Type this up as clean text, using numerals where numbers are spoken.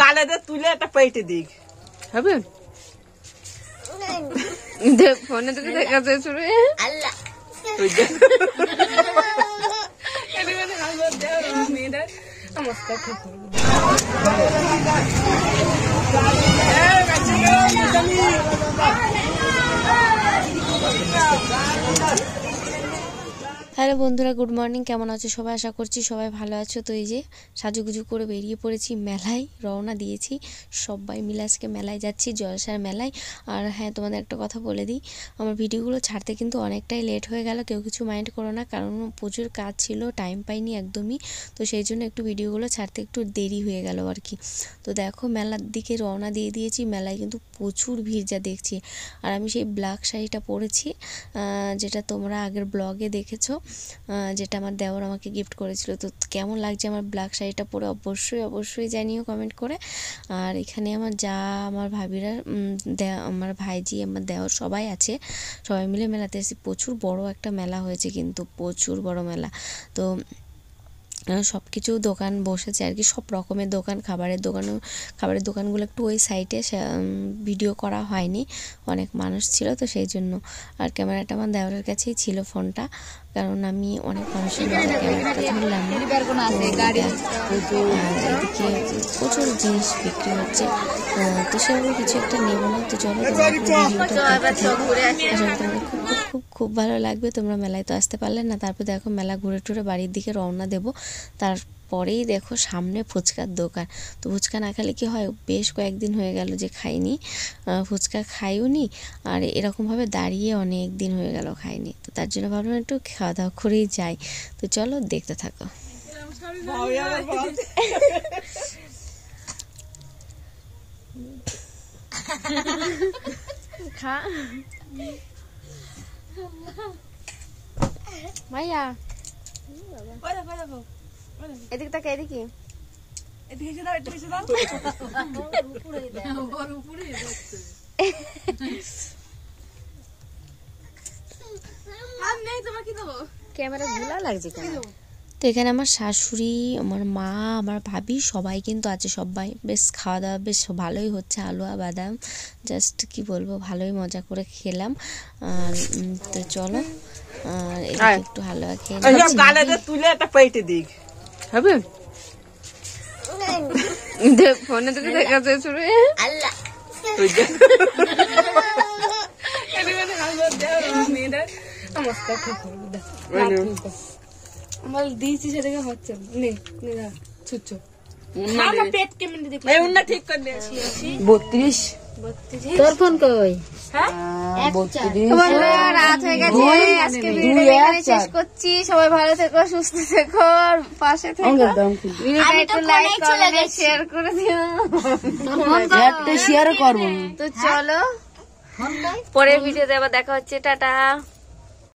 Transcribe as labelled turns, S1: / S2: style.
S1: গালে তুলে একটা পেটে দিক হবে ফোনে থেকে দেখা যায় শুনে আল্লাহ হ্যালো বন্ধুরা, গুড মর্নিং। কেমন আছো সবাই? আশা করছি সবাই ভালো আছো। তো এই যে সাজুগুজু করে বেরিয়ে পড়েছি, মেলায় রওনা দিয়েছি। সবাই মিলে আজকে মেলায় যাচ্ছি, জলসার মেলায়। আর হ্যাঁ, তোমাদের একটা কথা বলে দিই, আমার ভিডিওগুলো ছাড়তে কিন্তু অনেকটাই লেট হয়ে গেল। কেউ কিছু মাইন্ড করো না, কারণ প্রচুর কাজ ছিল, টাইম পাইনি একদমই। তো সেই জন্য একটু ভিডিওগুলো ছাড়তে একটু দেরি হয়ে গেল আর কি। তো দেখো, মেলার দিকে রওনা দিয়ে দিয়েছি। মেলায় কিন্তু প্রচুর ভিড় যা দেখছি। আর আমি সেই ব্ল্যাক শাড়িটা পরেছি, যেটা তোমরা আগের ব্লগে দেখেছো, যেটা আমার দেওর আমাকে গিফট করেছিল। তো কেমন লাগছে আমার ব্ল্যাক শাড়িটা পরে অবশ্যই জানিও কমেন্ট করে। আর এখানে আমার যা, আমার ভাবিরা, আমার ভাইজি, আমার দেওর সবাই আছে। সবাই মিলে মেলাতে এসেছি। প্রচুর বড় একটা মেলা হয়েছে, কিন্তু প্রচুর বড় মেলা। তো সব কিছু দোকান বসেছে আর কি, সব রকমের দোকান, খাবারের দোকানগুলো একটু ওই সাইডে ভিডিও করা হয়নি, অনেক মানুষ ছিল তো সেই জন্য। আর ক্যামেরাটা আমার দেওয়ারের কাছেই ছিল ফোনটা, কারণ আমি অনেক মানুষের মধ্যে ক্যামেরাটা ধরলাম না। এদিকে প্রচুর জিনিস বিক্রি হচ্ছে, তো সেভাবে কিছু একটা নেবো না। তো চলো খুব ভালো লাগবে। তোমরা মেলায় তো আসতে পারলে না। তারপর দেখো, মেলা ঘুরে টুরে বাড়ির দিকে রওনা দেবো। তারপরেই দেখো সামনে ফুচকার দোকান। তো ফুচকা না খেলে কি হয়, বেশ কয়েকদিন হয়ে গেল যে খাইনি, ফুচকা খাইও নি। আর এরকমভাবে দাঁড়িয়ে অনেক দিন হয়ে গেল খাইনি। তো তার জন্য ভাবলাম একটু খাওয়া দাওয়া করেই যাই। তো চলো দেখতে থাকো। খা মাইয়া, এদিকে তাকে, এদিকে ক্যামেরা ভুলা লাগছে কেন? তো এখানে আমার শাশুড়ি, আমার মা, আমার ভাবি সবাই কিন্তু আছে। সবাই বেশ খাওয়া দাওয়া বেশ ভালোই হচ্ছে, আলুয়া বাদাম, জাস্ট কি বলবো, ভালোই মজা করে খেলাম। আর তো চলো, আর এদিকে একটু হালুয়া খেয়ে তুলে একটা পেটে দিক হবে ফোনে থেকে দেখা যায় শুনে আল্লাহ আমার দিয়েছি সেটাকে হচ্ছে তোর ফোন কই? রাত হয়ে গেছে, আজকে ভিডিওটা এখানে শেষ করছি। সবাই ভালো থেকো, সুস্থ থেকো, পাশে থেকো। একটু লাইক কমেন্ট শেয়ার করে দিও, শেয়ার করবো। তো চলো, পরের ভিডিওতে আবার দেখা হচ্ছে। টাটা।